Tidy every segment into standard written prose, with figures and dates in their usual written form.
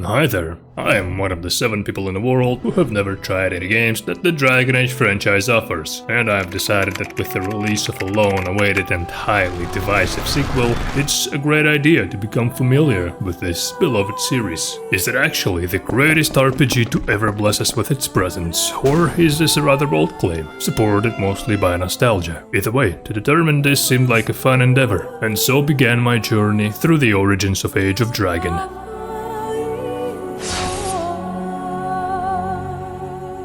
Hi there, I am one of the 7 people in the world who have never tried any games that the Dragon Age franchise offers, and I've decided that with the release of a long-awaited and highly divisive sequel, it's a great idea to become familiar with this beloved series. Is it actually the greatest RPG to ever bless us with its presence, or is this a rather bold claim, supported mostly by nostalgia? Either way, to determine this seemed like a fun endeavor, and so began my journey through the origins of Age of Dragon.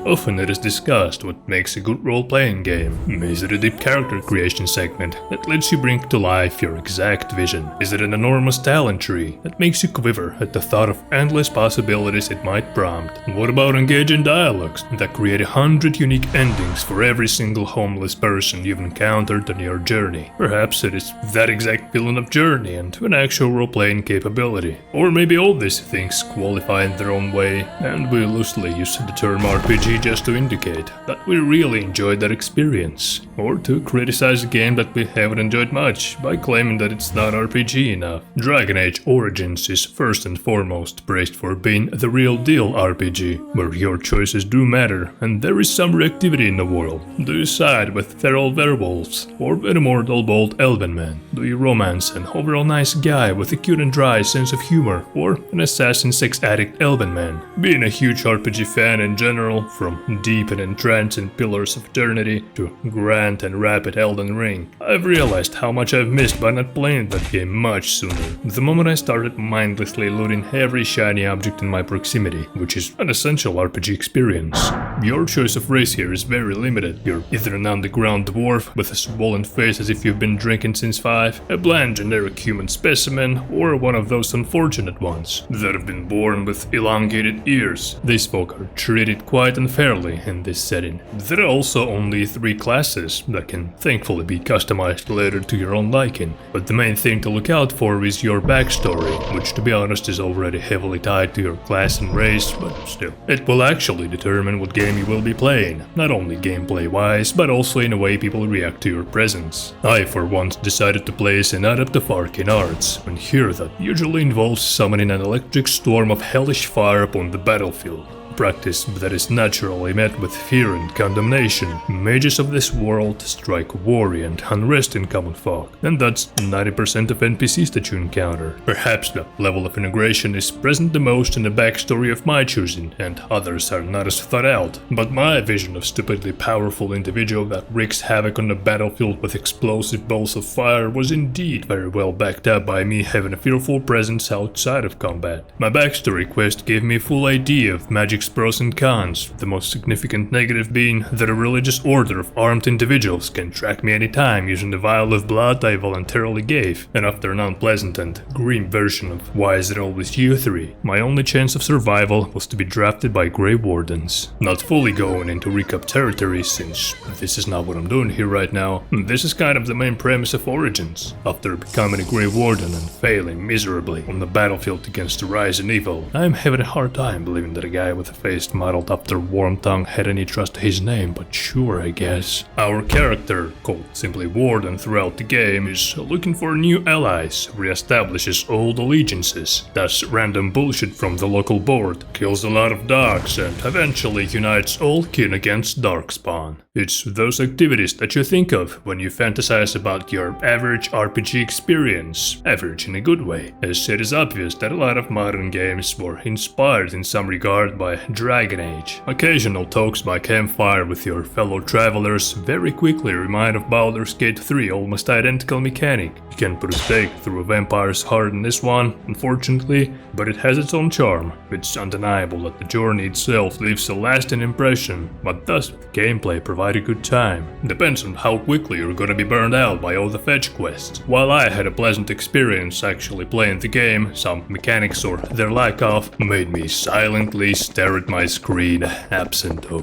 Often it is discussed what makes a good role-playing game. Is it a deep character creation segment that lets you bring to life your exact vision? Is it an enormous talent tree that makes you quiver at the thought of endless possibilities it might prompt? What about engaging dialogues that create 100 unique endings for every single homeless person you've encountered on your journey? Perhaps it is that exact feeling of journey and an actual role-playing capability. Or maybe all these things qualify in their own way, and we loosely use the term RPG just to indicate that we really enjoyed that experience, or to criticize a game that we haven't enjoyed much by claiming that it's not RPG enough. Dragon Age Origins is first and foremost praised for being the real deal RPG, where your choices do matter and there is some reactivity in the world. Do you side with feral werewolves, or an immortal bold elven man? Do you romance an overall nice guy with a cute and dry sense of humor, or an assassin sex addict elven man? Being a huge RPG fan in general, from deep and entrancing Pillars of Eternity to grand and rapid Elden Ring, I've realized how much I've missed by not playing that game much sooner. The moment I started mindlessly looting every shiny object in my proximity, which is an essential RPG experience. Your choice of race here is very limited. You're either an underground dwarf with a swollen face as if you've been drinking since 5, a bland generic human specimen, or one of those unfortunate ones that have been born with elongated ears. These folk are treated quite unfairly in this setting. There are also only 3 classes that can thankfully be customized later to your own liking, but the main thing to look out for is your backstory, which to be honest is already heavily tied to your class and race, but still. It will actually determine what game you will be playing, not only gameplay wise, but also in the way people react to your presence. I for once decided to play as an adept of arcane arts, and here that usually involves summoning an electric storm of hellish fire upon the battlefield. Practice that is naturally met with fear and condemnation. Mages of this world strike worry and unrest in common folk, and that's 90% of NPCs that you encounter. Perhaps the level of integration is present the most in the backstory of my choosing, and others are not as thought out, but my vision of stupidly powerful individual that wreaks havoc on the battlefield with explosive balls of fire was indeed very well backed up by me having a fearful presence outside of combat. My backstory quest gave me a full idea of magic's pros and cons, the most significant negative being that a religious order of armed individuals can track me anytime using the vial of blood I voluntarily gave, and after an unpleasant and grim version of Why Is It Always You 3, my only chance of survival was to be drafted by Grey Wardens. Not fully going into recap territory, since this is not what I'm doing here right now, this is kind of the main premise of Origins. After becoming a Grey Warden and failing miserably on the battlefield against the rising evil, I'm having a hard time believing that a guy with a face modeled after Wormtongue had any trust to his name, but sure, I guess. Our character, called simply Warden throughout the game, is looking for new allies, reestablishes old allegiances, does random bullshit from the local board, kills a lot of dogs, and eventually unites all kin against Darkspawn. It's those activities that you think of when you fantasize about your average RPG experience, average in a good way, as it is obvious that a lot of modern games were inspired in some regard by Dragon Age. Occasional talks by campfire with your fellow travelers very quickly remind of Baldur's Gate 3 almost identical mechanic. You can put a stake through a vampire's heart in this one, unfortunately, but it has its own charm. It's undeniable that the journey itself leaves a lasting impression, but does the gameplay provide a good time? Depends on how quickly you're gonna be burned out by all the fetch quests. While I had a pleasant experience actually playing the game, some mechanics or their lack of made me silently stare at my screen, absent of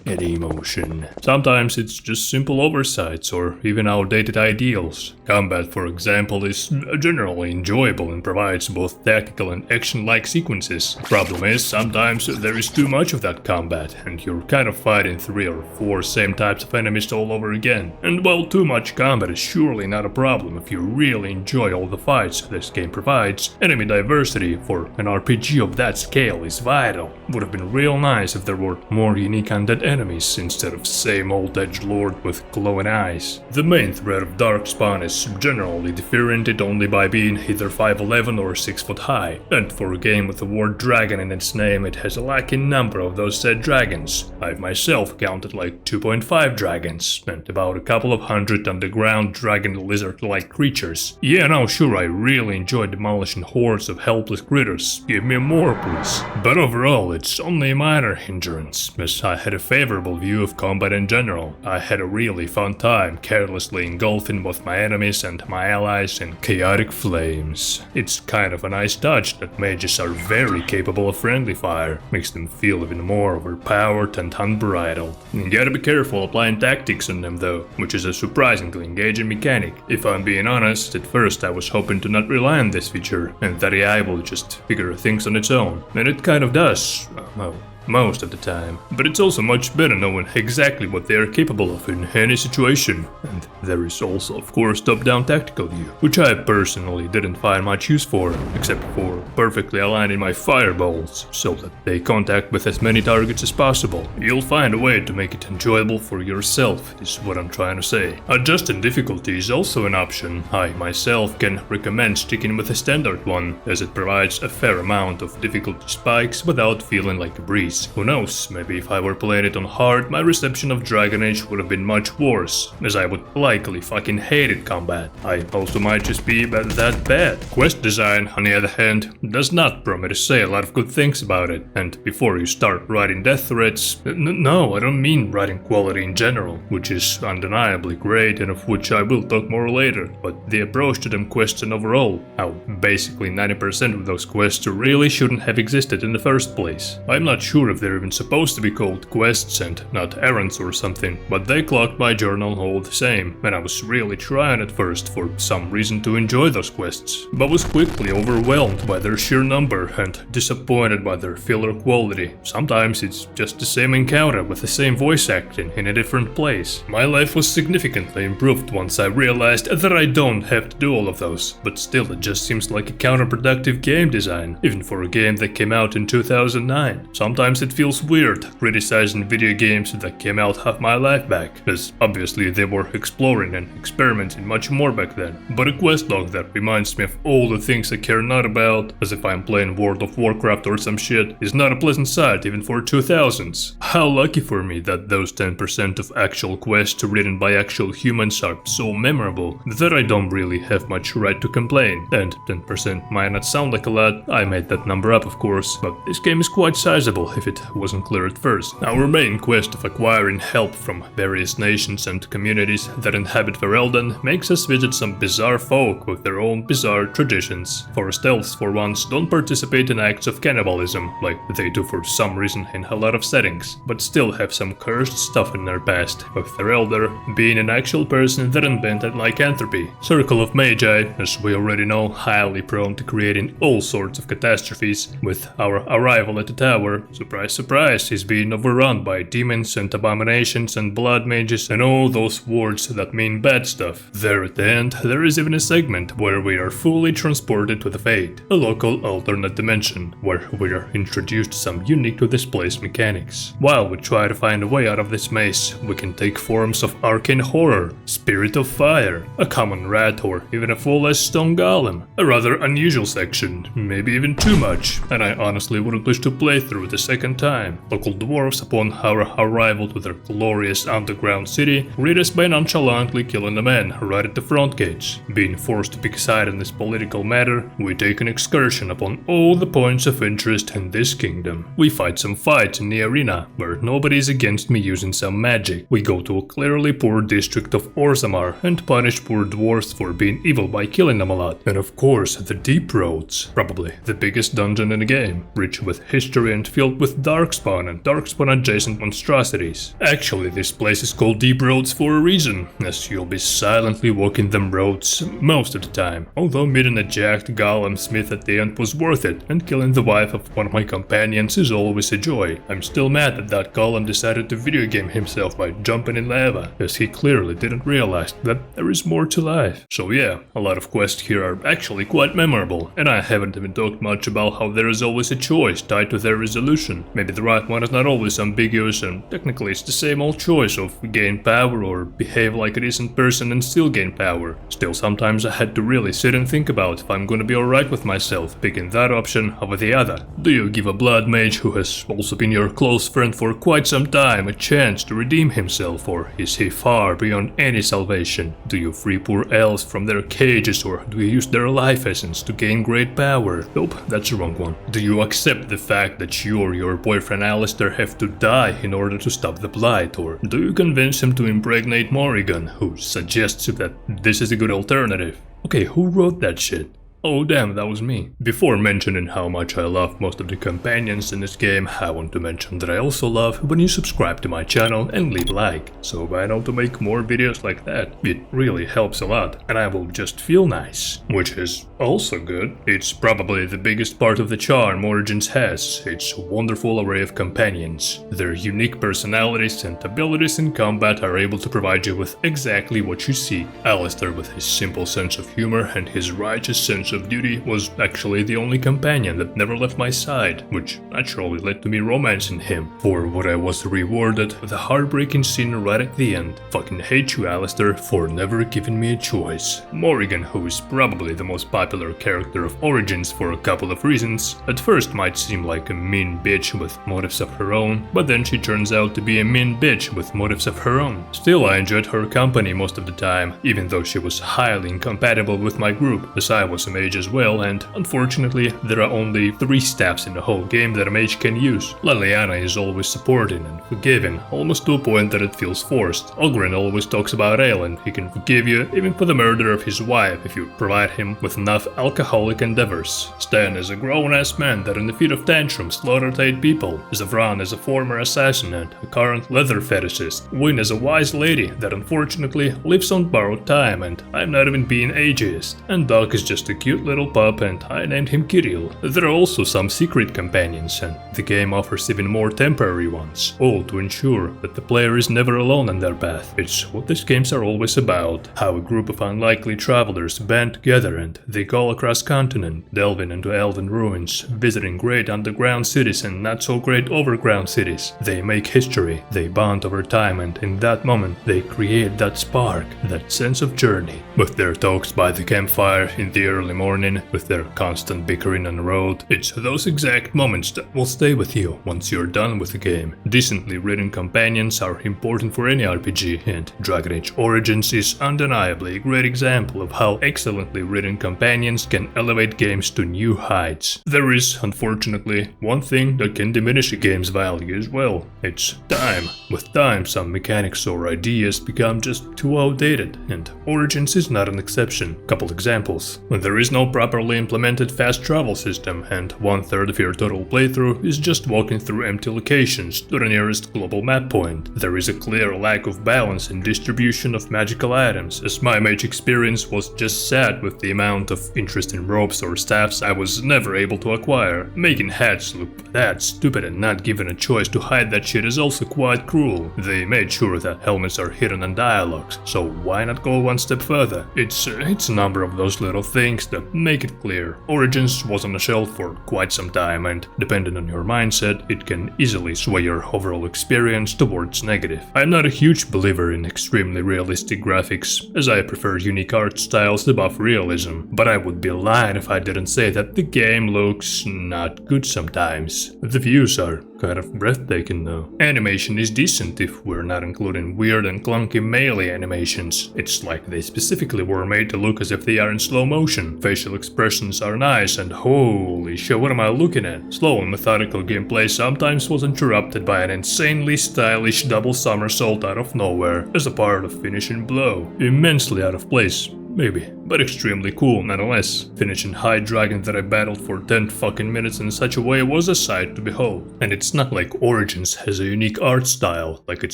any emotion. Sometimes it's just simple oversights or even outdated ideals. Combat, for example, is generally enjoyable and provides both tactical and action-like sequences. Problem is, sometimes there is too much of that combat, and you're kind of fighting 3 or 4 same types of enemies all over again. And while too much combat is surely not a problem if you really enjoy all the fights this game provides, enemy diversity for an RPG of that scale is vital. Would have been real nice if there were more unique undead enemies instead of same old edgelord with glowing eyes. The main threat of Darkspawn is generally differentiated only by being either 5'11" or 6 foot high, and for a game with the word dragon in its name, it has a lacking number of those said dragons. I've myself counted like 2.5 dragons, and about a couple of hundred underground dragon lizard-like creatures. Yeah, now sure, I really enjoy demolishing hordes of helpless critters. Give me more, please. But overall, it's only a minor hindrance, as I had a favorable view of combat in general. I had a really fun time carelessly engulfing both my enemies and my allies in chaotic flames. It's kind of a nice touch that mages are very capable of friendly fire, makes them feel even more overpowered and unbridled. You gotta be careful applying tactics on them though, which is a surprisingly engaging mechanic. If I'm being honest, at first I was hoping to not rely on this feature, and that AI will just figure things on its own, and it kind of does, well, most of the time. But it's also much better knowing exactly what they are capable of in any situation. And there is also, of course, top-down tactical view, which I personally didn't find much use for, except for perfectly aligning my fireballs so that they contact with as many targets as possible. You'll find a way to make it enjoyable for yourself, is what I'm trying to say. Adjusting difficulty is also an option. I myself can recommend sticking with the standard one, as it provides a fair amount of difficulty spikes without feeling like a breeze. Who knows, maybe if I were playing it on hard, my reception of Dragon Age would have been much worse, as I would likely fucking hated combat. I also might just be that bad. Quest design, on the other hand, does not promise to say a lot of good things about it, and before you start writing death threats, no, I don't mean writing quality in general, which is undeniably great and of which I will talk more later, but the approach to them quests and overall, how basically 90% of those quests really shouldn't have existed in the first place. I'm not sure if they're even supposed to be called quests and not errands or something, but they clocked my journal all the same, and I was really trying at first for some reason to enjoy those quests, but was quickly overwhelmed by their sheer number and disappointed by their filler quality. Sometimes it's just the same encounter with the same voice acting in a different place. My life was significantly improved once I realized that I don't have to do all of those, but still it just seems like a counterproductive game design, even for a game that came out in 2009. Sometimes it feels weird criticizing video games that came out half my life back, as obviously they were exploring and experimenting much more back then. But a quest log that reminds me of all the things I care not about, as if I'm playing World of Warcraft or some shit, is not a pleasant sight even for 2000s. How lucky for me that those 10% of actual quests written by actual humans are so memorable that I don't really have much right to complain. And 10% might not sound like a lot, I made that number up of course, but this game is quite sizable if it wasn't clear at first. Our main quest of acquiring help from various nations and communities that inhabit Ferelden makes us visit some bizarre folk with their own bizarre traditions. Forest elves, for once, don't participate in acts of cannibalism, like they do for some reason in a lot of settings, but still have some cursed stuff in their past, with their elder being an actual person that invented lycanthropy. Circle of Magi, as we already know, highly prone to creating all sorts of catastrophes. With our arrival at the tower, surprise surprise, is being overrun by demons and abominations and blood mages and all those words that mean bad stuff. There at the end, there is even a segment where we are fully transported to the Fade, a local alternate dimension, where we are introduced to some unique to this place mechanics. While we try to find a way out of this maze, we can take forms of arcane horror, spirit of fire, a common rat, or even a full-as stone golem. A rather unusual section, maybe even too much, and I honestly wouldn't wish to play through the second time. Local dwarves, upon our arrival to their glorious underground city, greet us by nonchalantly killing the men right at the front gates. Being forced to pick a side in this political matter, we take an excursion upon all the points of interest in this kingdom. We fight some fights in the arena, where nobody is against me using some magic. We go to a clearly poor district of Orzammar and punish poor dwarves for being evil by killing them a lot. And of course, the Deep Roads, probably the biggest dungeon in the game, rich with history and filled with with Darkspawn and Darkspawn adjacent monstrosities. Actually, this place is called Deep Roads for a reason, as you'll be silently walking them roads most of the time. Although meeting a jacked golem smith at the end was worth it, and killing the wife of one of my companions is always a joy. I'm still mad that that golem decided to video game himself by jumping in lava, as he clearly didn't realize that there is more to life. So yeah, a lot of quests here are actually quite memorable, and I haven't even talked much about how there is always a choice tied to their resolution. Maybe the right one is not always ambiguous, and technically it's the same old choice of gain power or behave like a decent person and still gain power. Still, sometimes I had to really sit and think about if I'm gonna be alright with myself picking that option over the other. Do you give a blood mage who has also been your close friend for quite some time a chance to redeem himself, or is he far beyond any salvation? Do you free poor elves from their cages, or do you use their life essence to gain great power? Nope, that's the wrong one. Do you accept the fact that you or your boyfriend Alistair have to die in order to stop the blight, or do you convince him to impregnate Morrigan, who suggests that this is a good alternative? Okay, who wrote that shit? Oh damn, that was me. Before mentioning how much I love most of the companions in this game, I want to mention that I also love when you subscribe to my channel and leave a like, so I know to make more videos like that. It really helps a lot, and I will just feel nice. Which is also good. It's probably the biggest part of the charm Origins has, its wonderful array of companions. Their unique personalities and abilities in combat are able to provide you with exactly what you seek. Alistair, with his simple sense of humor and his righteous sense of duty, was actually the only companion that never left my side, which naturally led to me romancing him, for what I was rewarded with a heartbreaking scene right at the end. Fucking hate you, Alistair, for never giving me a choice. Morrigan, who is probably the most popular character of Origins for a couple of reasons, at first might seem like a mean bitch with motives of her own, but then she turns out to be a mean bitch with motives of her own. Still, I enjoyed her company most of the time, even though she was highly incompatible with my group, as I was a mage as well, and unfortunately there are only 3 staffs in the whole game that a mage can use. Leliana is always supporting and forgiving, almost to a point that it feels forced. Oghren always talks about Aelin. He can forgive you even for the murder of his wife if you provide him with enough alcoholic endeavors. Stan is a grown-ass man that in the fit of tantrum slaughtered 8 people. Zavran is a former assassin and a current leather fetishist. Wynne is a wise lady that unfortunately lives on borrowed time, and I'm not even being ageist. And Doc is just a cute little pup, and I named him Kirill. There are also some secret companions, and the game offers even more temporary ones, all to ensure that the player is never alone on their path. It's what these games are always about, how a group of unlikely travelers band together and they go across continent, delving into elven ruins, visiting great underground cities and not so great overground cities. They make history, they bond over time, and in that moment they create that spark, that sense of journey. With their talks by the campfire in the early morning, with their constant bickering on the road, it's those exact moments that will stay with you once you're done with the game. Decently written companions are important for any RPG, and Dragon Age Origins is undeniably a great example of how excellently written companions can elevate games to new heights. There is, unfortunately, one thing that can diminish a game's value as well. It's time. With time, some mechanics or ideas become just too outdated, and Origins is not an exception. Couple examples. When there is no properly implemented fast travel system, and 1/3 of your total playthrough is just walking through empty locations to the nearest global map point. There is a clear lack of balance in distribution of magical items, as my mage experience was just sad with the amount of interesting ropes or staffs I was never able to acquire. Making hats look that stupid and not given a choice to hide that shit is also quite cruel. They made sure that helmets are hidden in dialogues, so why not go one step further? It's a number of those little things that make it clear. Origins was on the shelf for quite some time, and depending on your mindset, it can easily sway your overall experience towards negative. I'm not a huge believer in extremely realistic graphics, as I prefer unique art styles above realism, but I would be lying if I didn't say that the game looks not good sometimes. The views are kind of breathtaking though. Animation is decent if we're not including weird and clunky melee animations. It's like they specifically were made to look as if they are in slow motion. Facial expressions are nice, and holy shit, what am I looking at? Slow and methodical gameplay sometimes was interrupted by an insanely stylish double somersault out of nowhere as a part of finishing blow. Immensely out of place. maybe, but extremely cool nonetheless. Finishing High Dragon that I battled for 10 fucking minutes in such a way was a sight to behold. And it's not like Origins has a unique art style like it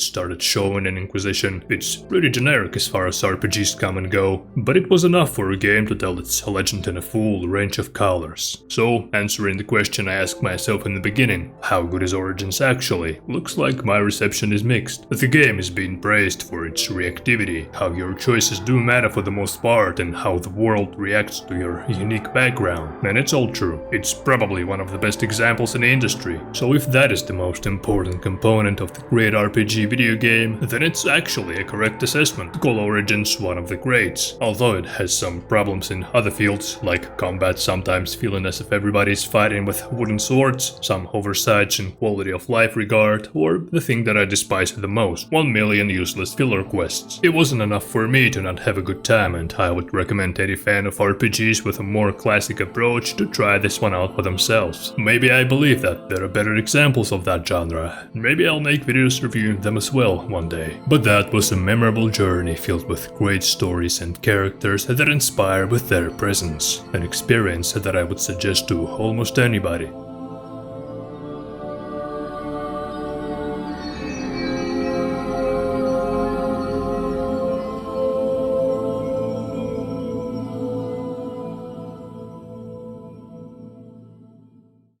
started showing in Inquisition. It's pretty generic as far as RPGs come and go, but it was enough for a game to tell its legend in a full range of colors. So, answering the question I asked myself in the beginning, how good is Origins actually? Looks like my reception is mixed. The game is being praised for its reactivity, how your choices do matter for the most part, and how the world reacts to your unique background. And it's all true. It's probably one of the best examples in the industry. So if that is the most important component of the great RPG video game, then it's actually a correct assessment to call Origins one of the greats. Although it has some problems in other fields, like combat sometimes feeling as if everybody's fighting with wooden swords, some oversights in quality of life regard, or the thing that I despise the most, 1 million useless filler quests. It wasn't enough for me to not have a good time, and I would recommend any fan of RPGs with a more classic approach to try this one out for themselves. Maybe I believe that there are better examples of that genre. Maybe I'll make videos reviewing them as well one day. But that was a memorable journey filled with great stories and characters that inspire with their presence. An experience that I would suggest to almost anybody.